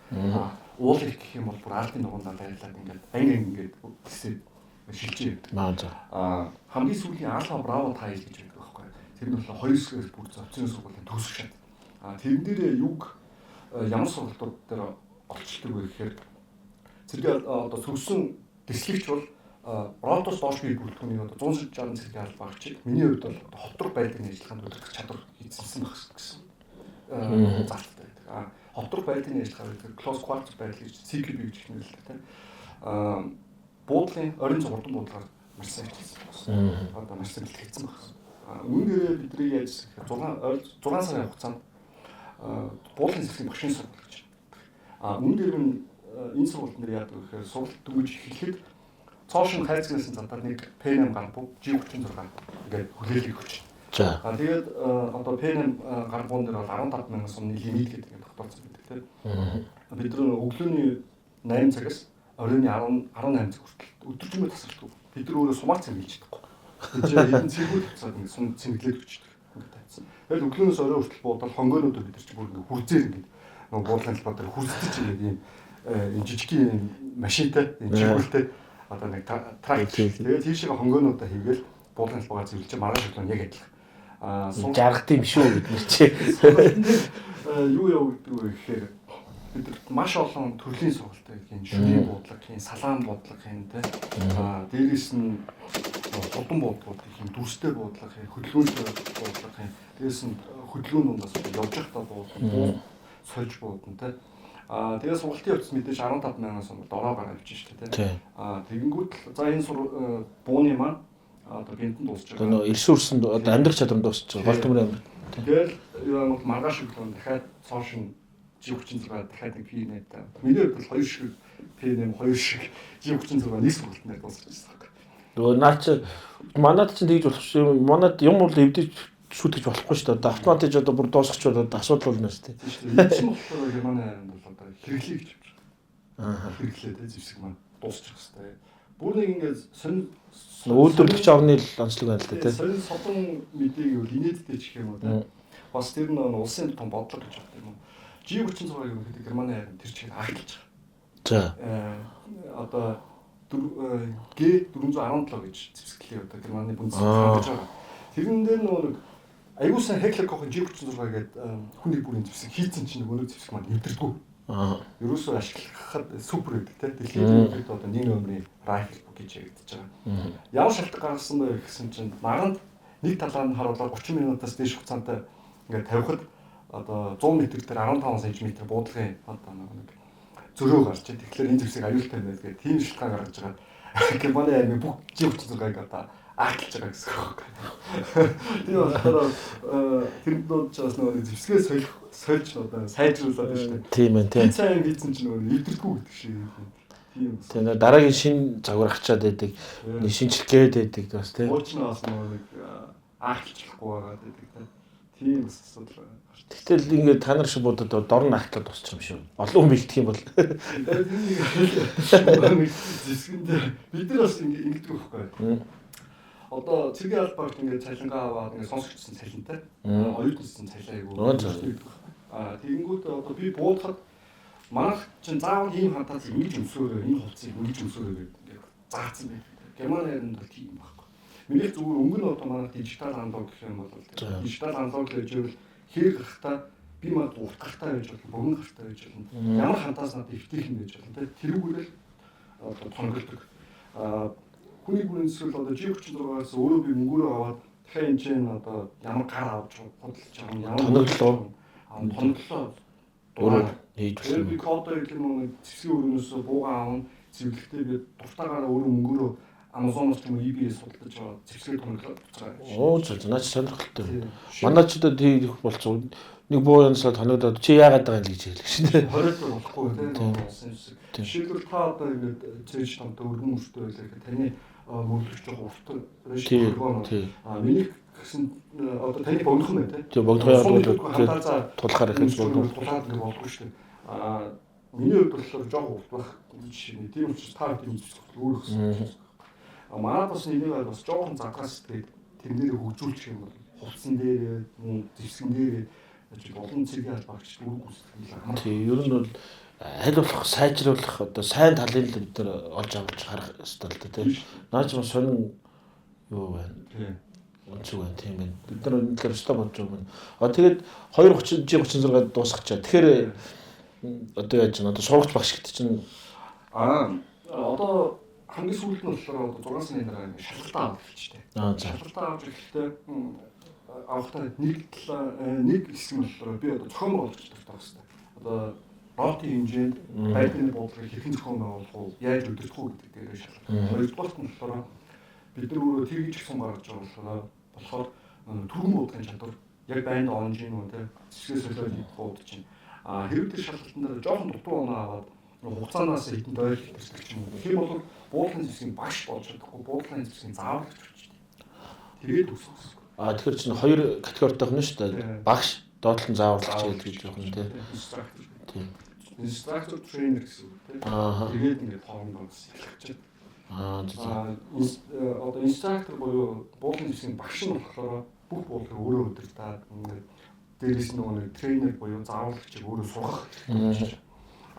B: Уул их гэх юм бол бүр ардын дугуйдаа дайрлаад ингээд ингээд хэсэг шилжээ. Хамгийн сүүлийн Альфа Браво тайл гэж байдаг байхгүй. Тэр нь бол 2 хэсгээс бүр зовцын сургуулийн төгсөх шат. Тэрэн дээр юг ямар сургалтууд дээр олчдаг вэ гэхээр зэрэг одоо сөрсөн дэслэгч бол Бродос доош бие бүрэлдэхүүний одоо 160 цэргийн алба багчийг миний хувьд бол хотор байдлын ажиллагаанд үлдэх чадвар эзэлсэн байх гэсэн залттай байдаг. Хотор байдлын ажиллагаа гэдэг close quarters байдал гэж CQB гэж нэрлэдэг тийм. Буудлын орон зурдан буудлаар маш сайн ажилласан. Одоо маш сайн бэлтгэгдсэн байна. Үүнээрээ бидний яаж 6 сарын хугацаанд буудлын засгийн багшийн сургалт гэж. Үүнээр нь энэ сургалт нэр яадаг вэ гэхээр сургалт дүгж эхлэхэд цоошин хайцгнаас цантаар нэг P8 гарбуу G36 ингээд хүлээлгэх хүч.
A: За.
B: Тэгээд одоо P8 гарбуун дээр бол 15,000 сумны лимит гэдэг юм тогтооцсон байдаг тийм. Бид нар өглөөний 8 цагаас оройн 18 цаг хүртэл өдөржингөө тасралтгүй. Бид нар өөрөө сумаар цэмгэлж чадахгүй. Тэгэхээр хэдэн цэгүүд цаад ингэ сум цэмгэлээд өчтдөг. Ингээд тайцсан. Тэгэл өглөөнөөс орой хүртэл буудал хонгоонуудыг бид нар чи бүр ингэ хүрзээр ингэ нөгөө буудлын талбар дээр хүрсдэж ингэ ийм жижигхэн машинтай ийм чигүүлтэй одоо нэг трак. Тэгээд тийшээ хонгоонуудаа хийгээл буудлын талбараа зөвлөж маргааш өглөө яг адилхан.
A: Жаргад юм шүү бид нар чи.
B: Юу явагддаг вэ гэхээр бид маш олон төрлийн сургалтыг хийн шүрийн буудлага хийн салаан буудлага хийн тэ дээрээс нь худан буудлага хийн дүрстэй буудлага хийн хөдөлгөөнтэй буудлага хийн дээрээс нь хөдөлгөөн дундаас явж байхдаа буудлага сольж буудан тэ тэгээд сургалтын явц мэдээж 15,000 сум дороо авчих шүү дээ тэ тэгэнгүүт за энэ бууны маань одоо бентэн дуусч байгаа.
A: Одоо ресурс нь одоо амьдрах чадвар дуусч байгаа. Гол төмөр амьдрал.
B: Тэгэл юу юм маргааш өглөө дахиад цоошин G36 дахиад нэг P8 та. Миний хувьд бол 2 шиг P8 2 шиг G36 нэг сургалт нэр дуусч байгаа.
A: Нөгөө наач манад ч тэгж болох шүү. Манад юм бол эвдэж шүтгэж болохгүй шүү дээ. Автоматик одоо бүр дуусгач бол асуудал болно шүү дээ.
B: Энэ чинь болохоор Германы хайранд бол одоо хэрэглээ гэж байна. Хэрэглээ тэ зэвсэг маань дуусчих хэвээр. Бүр нэг ингээд сонь
A: үйлдвэрлэгч орны л онцлог байна л да тий.
B: Сонь содон мэдээг бол инээдтэй ч гэх юм уу тий. Бас тэр нь улсын том бодлого гэж байна юм уу. G36 юм гэдэг Германы хайранд тэр чигээр агталж байгаа.
A: За.
B: Одоо G417 гэж зэвсгэлээ одоо Германы бүнц хангаж байгаа. Тэрэн дээр нэг аюул сан Heckler Koch G36 гэдэг хүний бүрийн зэвсэг хийцэн чинь нөгөө зэвсэг маань нэвтэрдэггүй. Ерөөсөө ашиглахад супер гэдэг те дэлхийн дээд одоо нэг номерын райфл гэж яригдчихэж байгаа. Ямар шалтгаан гаргасан бэ гэсэн чинь наранд нэг талаар нь харуулаад 30 минутаас дээш хугацаанд ингээд тавихад одоо 100 м дээр 15 см буудлагын одоо нэг зөрөө гарч байгаа. Тэгэхээр энэ зэвсэг аюултай байна гэдэг тийм шалтгаан гаргаж байгаа. Германы арми бүх G36-ыг одоо агталж байгаа гэсэн үг. Тийм болохоор тэр дуудчаас нөгөө зэвсгээ сольж одоо сайжруулад байна шүү дээ. Тийм ээ тийм. Сайн хийсэн чинь нөгөө эвдэрдэггүй гэдэг шиг. Тийм.
A: Тэгээ дараагийн шин загвар ачаад байдаг. Нэг шинжлэх гээд байдаг бас тийм.
B: Уучнаас нөгөө нэг агталчихгүй байгаа гэдэг тийм асуудал байна.
A: Тэгтэл ингээд та нар шиг бодод дор нь ахтаад тусчих юм шүү. Олон хүн бэлдэх юм бол.
B: Зэвсгэндээ бид нар бас ингэдэг байхгүй. Одоо цэргийн албаагт ингээд цалингаа аваад ингээд сонсогдсон цалинтай. Оюутнсан цалин айгуу. Тэгэнгүүт одоо би буудахад манайх чинь заавал ийм хантаас ингэж өмсөөрөө, энэ хувцсыг ингэж өмсөөрөө гэдэг заасан байх. Германы хайранд бол тийм байхгүй. Миний зүгээр өнгө нь одоо манайх дижитал аналог гэх юм бол дижитал аналог гэж ивэл хэрэг гарахтаа би мад урт гарахтаа байж болно, богино гарахтаа байж болно. Ямар хантаас надад эвтэх юм байж болно. Тэрүүгээр л одоо тоногддог. Хүний бүрийн зүйл одоо G36-аас өөрөө би мөнгөөрөө аваад дахиад энэ чинь одоо ямар гар авч худалдаж байгаа юм, ямар тоноглоо
A: өөрөө хийж
B: байна. Би кодоо хэлэх нэг зэвсгийн өрнөөсөө буугаа аавна, зэвлэгтээ би дуртаагаараа өөрөө мөнгөөрөө Amazon-оос ч юм уу EBS судалж байгаа зэвсгээ тоноглоод байгаа.
A: Оо зөв наач сонирхолтой. Манай ч одоо тийх болцоо нэг буу янзлаад хоногдоод чи яагаад байгаа юм гэж хэлэх шин.
B: 20 болохгүй тийм. Жишээлбэл та одоо ингээд цээж тамтай өргөн мөртөө байлаа гэхэд таны мөрлөгч урт режим миний гэсэн одоо таны богинохон байна тийм богинохон тулахаар их тулаад нэг болгүй шүү дээ. Миний хувьд болохоор жоох урт байх жишээ нь тийм учраас та тийм зөвхөн өөрөө гэсэн. Манайд бас энийг бас жоохон задгаас тэгээд тэрнээ хөгжүүлчих юм бол хувцсан дээр мөн зэвсгэн дээр ажил олон цэгийн албаагч үр гүйцэтгэл
A: тий, ер нь бол аль болох сайжруулах одоо сайн талын л бид нар олж авч харах ёстой л дээ тий. Наач бас сонин юу байна.
B: тий.
A: Онцгүй байна тийм байна. Бид нар үнэхээр өстой болж байгаа юм. Тэгээд 236 дуусгачаа. Тэгэхээр одоо яаж чинь одоо сургууль багш гэдэг чинь
B: одоо хамгийн сүүлд нь болохоор 6 сарын дараа ингэ шалгалтаа авах хэлжтэй. Шалгалтаа авах хэрэгтэй авахтаа нэг хэсэг нь болохоор би одоо зохион болгож тавьдаг хэрэгтэй. Одоо роотын хэмжээнд байдлын бодлогыг хэрхэн зохион байгуулах уу, яаж өдөртөх үү гэдэг дээр шалгалтаа. Хоёрдугаарт нь болохоор бид нар өөрөө тэр гэж гисэн гаргаж байгаа болохоор түргэн буудгын чадвар яг байнд онж юм уу те зэвсгээс солиод бууд чинь хэрэг тэр шалгалтын дээр жоохон дутуу оноо аваад хугацаанаас хэдэн дойл хэсэг ч юм уу. Тийм бол буудлын зэвсгийн багш болж чадахгүй, буудлын зэвсгийн зааварлагч болчих. Тэгээд үсэх.
A: Тэгэхээр чинь хоёр категоритой байна шүү дээ. Багш, доотлон зааварлагч гэдэг жоох юм тийм.
B: Instructor trainer гэсэн үг тийм. Тэгээд ингээд хоорондоо эхлэж байна. Одоо instructor буюу буудлын зэвсгийн багш нь болохоор бүх буудлыг өөрөө удирдах. Дээрээс нэг тренер буюу зааварлагчийг өөрөө сургах хэрэгтэй.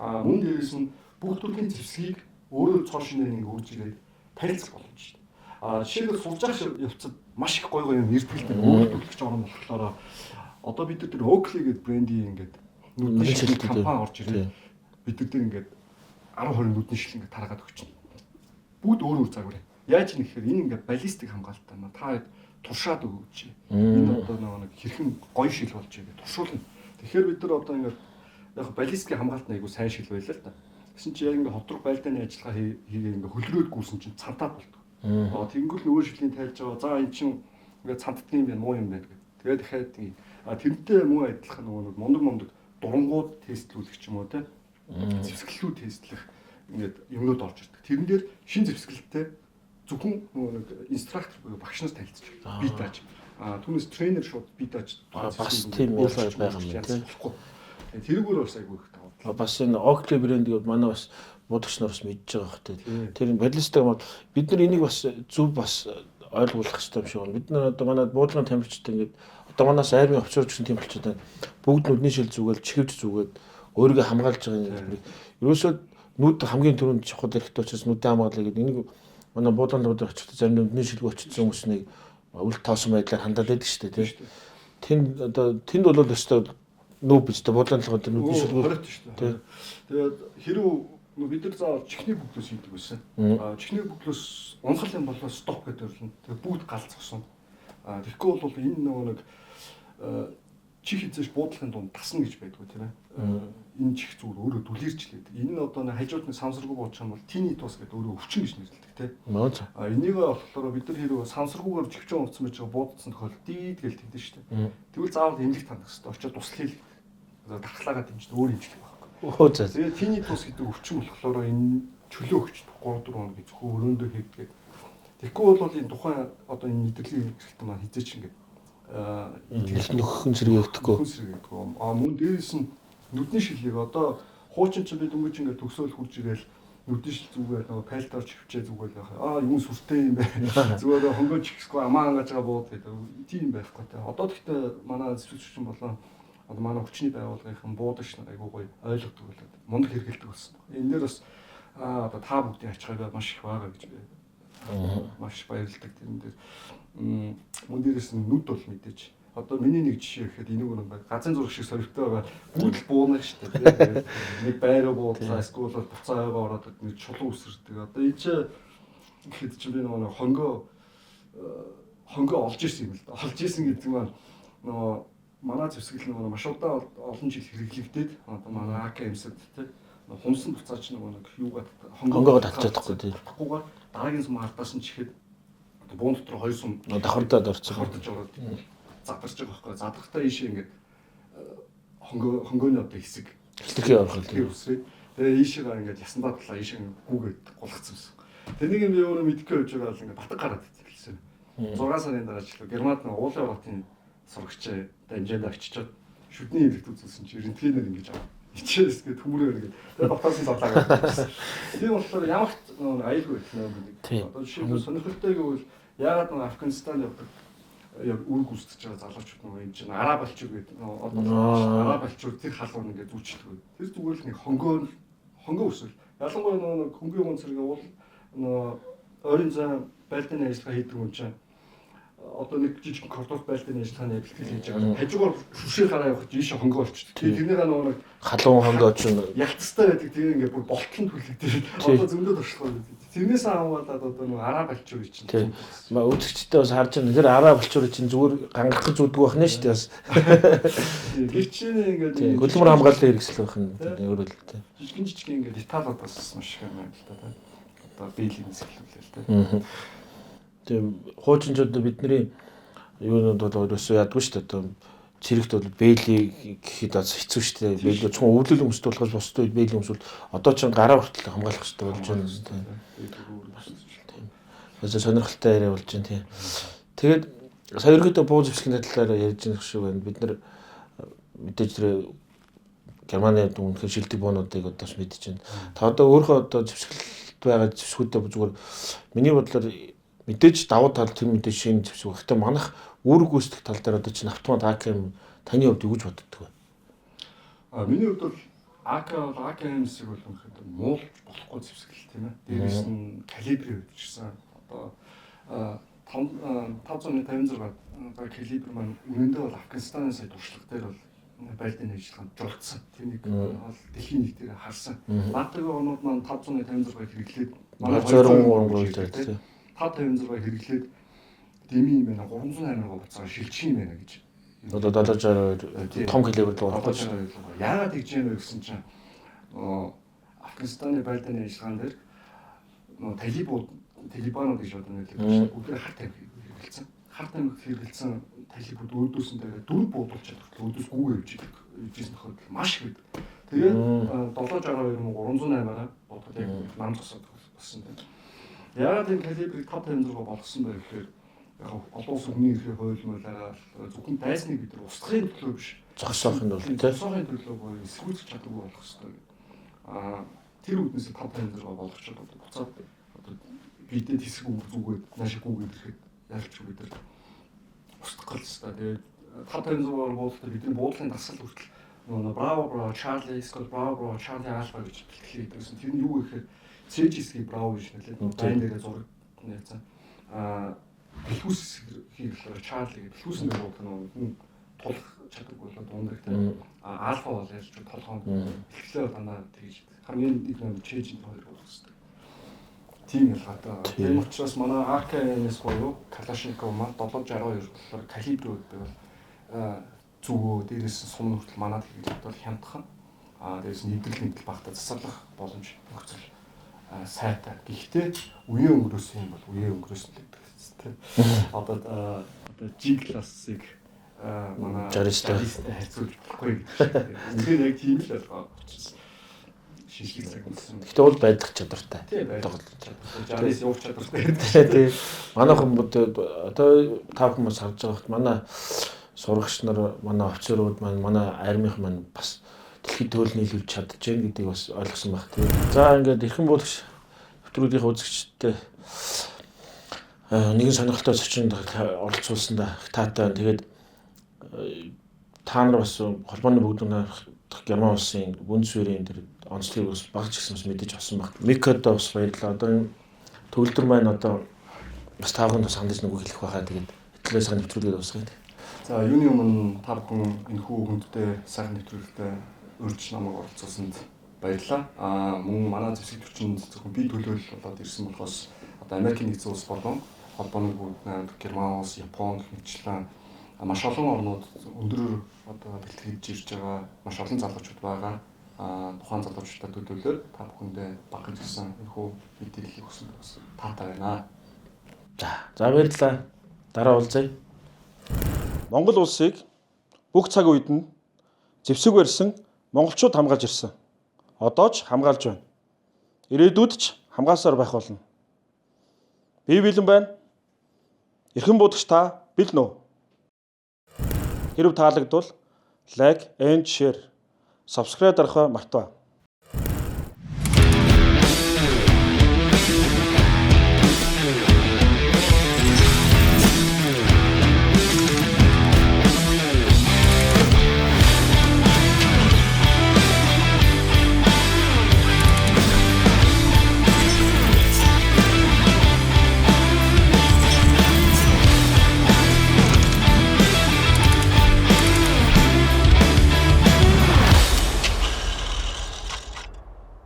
B: Мөн дээрээс нь бүх төрлийн зэвсгийг өөрөө цоо шинээр үрж ирээд танилцах боломжтой. Жишээлбэл сурж байгаа явцад маш их гоё юм эрдгэлтэй өөрчлөгч орно болохоор одоо бид нар Oakley гэдэг брендийн ингээд нүдний шилдэг компани орж ирээд бид нар ингээд 10-20 нүдний шил ингээд таргаад өгч байна. Бүгд өөр өөр загвар. Яаж юм гэхээр энэ ингээд баллистик хамгаалалтаа та туршаад өгөөч. Энэ одоо нэг хэрхэн гоё шил болж байгаа туршуулна. Тэгэхээр бид нар одоо ингээд яг баллистикийн хамгаалалт нь айгу сайн шил байлаа л да. Гэсэн чи яг ингээд хот руу байлдааны ажиллагаа хийгээ ингээд хөлрөөд гүйсэн чинь цантаад болдог. Тэнгүүл нөгөө шилийн тайлж байгаа. За эн чинь ингээд цантдсан юм байна, муу юм байна гэдэг. Тэгээд дахиад тэрнтэй муу адилхан нөгөө мундаг дурангууд тестлүүлэх ч юм уу те. Зэвсгэллүүд тестлэх ингээд юмнууд орж ирдэг. Тэрэн дээр шин зэвсгэлтэй зөвхөн нөгөө нэг инструктор буюу багш нар танилцж байна. Би тааж. Түүнээс тренер шууд би тааж.
A: Бас тийм уу байгаа юм тийм.
B: Тэрүүгээр бас айгүй их тав.
A: Бас энэ Oakley брендийг манай бас муудагч нар бас мэдж байгаа хөтэй. Тэр баллистик бол бид нар энийг бас зөв бас ойлгуулах хэрэгтэй юм шиг байна. Бид нар одоо манай буудлын тамирчтай ингээд одоо манаас армийн офицер гэсэн тийм болчиход байна. Бүгд нүдний шил зүгээл чихвж зүгээд өөрийгөө хамгаалж байгаа юм. Ерөөсөө нүд хамгийн түрүүнд чухал хэрэгтэй учраас нүдээ хамгаалаа гэдэг энийг манай буудлын руу очиход зарим нүдний шилгүй очсон хүмүүснийг үл тоосон байдлаар хандаад байдаг шүү дээ тийм. Тэнд бол өстой нүүб биз дээ буудлын руу нүдний шилгүй
B: шүү дээ. Тэгээд хэрүү бид нар заавал чихний бүглөөс хийдэг байсан. Чихний бүглөөс унсгал юм болоо стоп гэдэг өрлөн. Тэгээд бүгд галзчихсан. Тэгэхгүй бол энэ нөгөө нэг чих эзэж буудлын дунд тасна гэж байдгүй тийм ээ. Энэ чих зүгээр өөрөө дүлэрчлээд. Энэ нь одоо хажууд нь сансаргуу буучих юм бол tinnitus гэдэг өөрөө өвчин гэж нэрлэдэг тийм. Энийг болохоор бид нар хэрэг сансаргуугаар чихчэн унцсан байж байгаа буудсан тохиол дийд гэж тэгдэж шүү дээ. Тэгвэл заавал эмнэлэг тандах хэрэгтэй. Очоод туслахыг дархлаагаа дэмжиж өөр эмчлэх байхгүй. Тэгээд tinnitus гэдэг өвчин болохоор энэ чөлөө өгч 3-4 хоног зөвхөн өрөөндөө хийгдгээд. Тэгэхгүй бол энэ тухайн одоо энэ мэдрэлийн хэрэгтэн маань хизээч ингээд
A: нөхөн сэргийгдэхгүй.
B: Мөн дээрээс нь нүдний шилийг одоо хуучин ч бид өнгөж ингээд төгсөөл хурж ирээл нүдний шил зүгээр нөгөө пайлтаар чивчээ зүгээр байх. Юм сүртэй юм байна. Зүгээр хонгож ихсгүй амаа ангаж байгаа бууд гэдэг. Тийм байхгүй те. Одоо гэхдээ манай зөвшөөрчин болон одоо манай хүчний байгууллагын буудагч нар айгуу гоё ойлгодог болоод мундаг хэрэгэлдэг болсон. Энэ дээр бас одоо та бүгдийн ачаалал маш их байгаа гэж маш баярлалдаг тийм дээр. Мөн дээрээс нь нүд бол мэдээж. Одоо миний нэг жишээ гэхэд энийг нэг газрын зураг шиг соригтой байгаа. Бүгд буунах шүү дээ. Нэг байраа буудлаа, эсвэл буцаа аваа ороод нэг чулуу үсэрдэг. Одоо энэ гэхэд чи би нэг хонгоо олж ирсэн юм л да. Олж ирсэн гэдэг нь нөгөө манай зэвсгэл нөгөө маш удаан олон жил хэрэглэгдээд одоо манай АКМ-сэд тийм хумсан буцаач нэг юугаад
A: хонгоогоо татчихдаг тийм.
B: Баггүйгээр дараагийн сум хардаас нь чихээд одоо буун дотор хоёр сум
A: давхардаад орцсон.
B: Давхардаж ороод задарч байгаа байхгүй. Задрахтаа ийшээ ингээд хонгооны одоо хэсэг
A: хилтерхий орхол
B: тийм үсрээ. Тэгээ ийшээгаа ингээд ясандаа талаа ийшээ гүгээд голгцсан байсан. Тэнийг би өөрөө мэдгүй явж байгаа л ингээд батг гараад ирсэн. 6 сарын дараа ч Германд нэг уулын хотын сурагч дамжаад очичоод шүдний хэрэгт үзүүлсэн чи рентгенээр ингэж аваа. Ичээс гээд төмрөөр гээд тэгээ доктороос залаагаад. Тийм болохоор ямагт нөө аюулгүй нөө. Одоо жишээлбэл сонирхолтой гэвэл яагаад нөө Афганистан яг үр гүйцэтгэж байгаа залуучууд нөгөө энэ чинь араб алчуур гэдэг араб алчуур тэр халуун ингээд зүүчилдэг. Тэр зүгээр л нэг хонгоо өсвөл. Ялангуяа нөгөө хөнгөн гон зэрэг бол нөгөө ойрын зам байлдааны ажиллагаа хийдэг хүн чинь одоо нэг жижиг кордоф байлдааны ажиллагааны бэлтгэл хийж байгаа. Хажуугаар шүшээ гараа явах жишээ хонгоо болчихдог. Тэрнийгээ нөгөө
A: халуун хонгоо чинь
B: ялцтай байдаг. Тэр ингээд бүр болтлон түлхэгдээ. Одоо зөндөө туршлага. Тэрнээс аваад одоо нөгөө араб алчуур чинь.
A: Үзэгчтэй бас харж байгаа. Тэр араб алчуур чинь зүгээр гангах гэж үздэг байх нь шүү дээ бас.
B: Тэр чинь ингээд
A: хөдөлмөр хамгааллын хэрэгсэл байх нь өөрөөр хэлбэл.
B: Жижиг ингээд деталууд бас маш их юм байна л да. Одоо биелийн хэсгэлүүлээ л да.
A: Тэгээ хуучинчууд бидний юунууд бол ерөөсөө ядгүй шүү дээ. Одоо цэрэгт бол бэйли гэхэд бас хэцүү шүү дээ. Бэйли ч өвлөл өмсдөг болохоос бусдад бэйли өмсвөл одоо ч гараа хүртэл хамгаалах хэрэгтэй болж байна шүү дээ. Бас сонирхолтой яриа болж байна тийм. Тэгээд сая ерөөдөө буу зэвсгийн талаар ярьж байгаа шүү байна. Бид нар мэдээж тэр Германы үнэхээр шилдэг буунуудыг одоо ч мэдэж байна. Та одоо өөрөө одоо зэвсгэлт байгаа зэвсгүүдээ зүгээр миний бодлоор мэдээж давуу тал тэр мэдээж шинэ зэвсэг. Гэхдээ манайх үүрэг гүйцэтгэх тал дээр одоо чинь автомат АКМ таны хувьд юу гэж боддог вэ?
B: Миний хувьд бол АКМ зэвсэг бол үнэхээр муу болохгүй зэвсэг л тийм ээ. Дээрээс нь калибрын хувьд ч гэсэн одоо 556 калибр маань үнэндээ бол Афганистаны сая туршлага дээр бол байлдааны ажиллагаанд жолцсон. Тэнийг бол дэлхийн нийтээр харсан. Багтгийн онууд маань 556 хэрэглээд
A: манай 223 гэж
B: 556 хэрэглээд дэмий юм байна 308 буцаа шилжих юм байна гэж.
A: Одоо 762 том калибр руу орох гэж.
B: Яагаад гэж юм бэ гэсэн чинь Афганистаны байлдааны ажиллагаан дээр талибанууд гэж одоо нэлээд бүгд харт амиг хэрэгэлсэн. Харт амиг хэрэгэлсэн талибууд өөдөөс нь тэгээд дөрв буудуулж чадвал өөдөөс гүүгээ явжсэн тохиолдол маш их байдаг. Тэгээд 762-308-аараа бодоход яг нам зогсоод болсон тийм. Яагаад энэ калибрыг 556 болгосон бэ гэхээр яг олон улсын хүний эрхийн хуулиулаараа зөвхөн дайсныг бид нар устгахын төлөө биш
A: зогсоохын төлөө тийм.
B: Зогсоохын төлөө эсвүүлж чаддаггүй болох хэрэгтэй. Тэр үднээс 556 болгочод буцаад одоо бидэд хэсэг зүгээд наашиггүйгээд ирэхэд ялч бид нар устгах хэрэгтэй. Тэгээд 556 буултад бидний буудлын дасгал хүртэл нөгөө браво Чарли Скот браво Чарли Альфа гэж бэлтгэл хийдэгсэн. Тэр нь юу гэхээр CGS-ийн браво гэж нэлээд байн дээр зураг нээсэн. Бэлхүүс хийх Чарли гэх бэлхүүсэн дээр буудлын хүн тулах чадваргүй болоод дундагтай. Альфа бол ялч толгоон бэлтгэлээ дандаа тэгж хамгийн их нэг чэйжинг хоёр болох хэрэгтэй. Тийм ялгаатай. Тийм учраас манай АК-ээс буюу Калашников маань 762 болохоор калибр үүд бол зүгөө дээрээс сум хүртэл манад хэрэглээд бол хямдхан. Дээрээс нэвтрэл багтаа засаглах боломж нөхцөл сайтай. Гэхдээ үеийн өнгөрөөсөн юм бол үеийн өнгөрөөсөн гэдэг тийм. Одоо G классыг манай 60-тай харьцуулж болохгүй гэдэг. Тэгэхээр яг тийм л ялгаа учраас шишгийг загнасан.
A: Гэхдээ бол байдаг чадвартай.
B: Тоглож чадвартай. Жарис явах чадвартай.
A: Тийм. Манай хүмүүс одоо та хүмүүс харж байгаахт манай сурагч нар, манай офицерууд маань, манай армийнх маань бас дэлхийд төлөв нийлүүлж чадж гэн гэдгийг бас ойлгосон баг тийм. За ингээд эрхэм буулагч нэвтрүүлгийнхээ үзэгчдтэй нэгэн сонирхолтой зочинд оролцуулсан да таатай. Тэгээд та нар бас холбооны бүгднээ Герман улсын бүнц суурийн тэр онцлогийг бас багч гэсэн бас мэдэж авсан баг. Микодо бас баярлалаа. Одоо энэ төгөлдөр маань одоо бас та бүхэнд бас хандаж нэг үг хэлэх байхаа. Тэгээд хэтлээ сайн нэвтрүүлгээ дуусгая.
B: За юуны өмнө та бүхэн энэхүү хүндтэй сайхан нэвтрүүлэгтээ урьдчилан намайг оролцуулсанд баярлалаа. Мөн манай зэвсэг төрчинд зөвхөн би төлөөлөл болоод ирсэн болохоос одоо Америкийн нэгдсэн улс болон холбооны бүгд Герман улс, Япон хэмжлэн маш олон орнууд өндрөөр одоо бэлтгэж ирж байгаа маш олон залуучууд байгаа. Тухайн залуучуудаа төлөөлөөр та бүхэндээ баг гэсэн энэхүү мэдээллийг өгсөн бас таатай байна.
A: За баярлалаа. Дараа уулзъя.
C: Монгол улсыг бүх цаг үед нь зэвсэг барьсан монголчууд хамгаалж ирсэн. Одоо ч хамгаалж байна. Ирээдүйд ч хамгаалсаар байх болно. Би бэлэн байна. Эрхэм буудагч та бэлэн үү? Хэрв таалагдвал лайк and share, subscribe дарахаа мартаваа.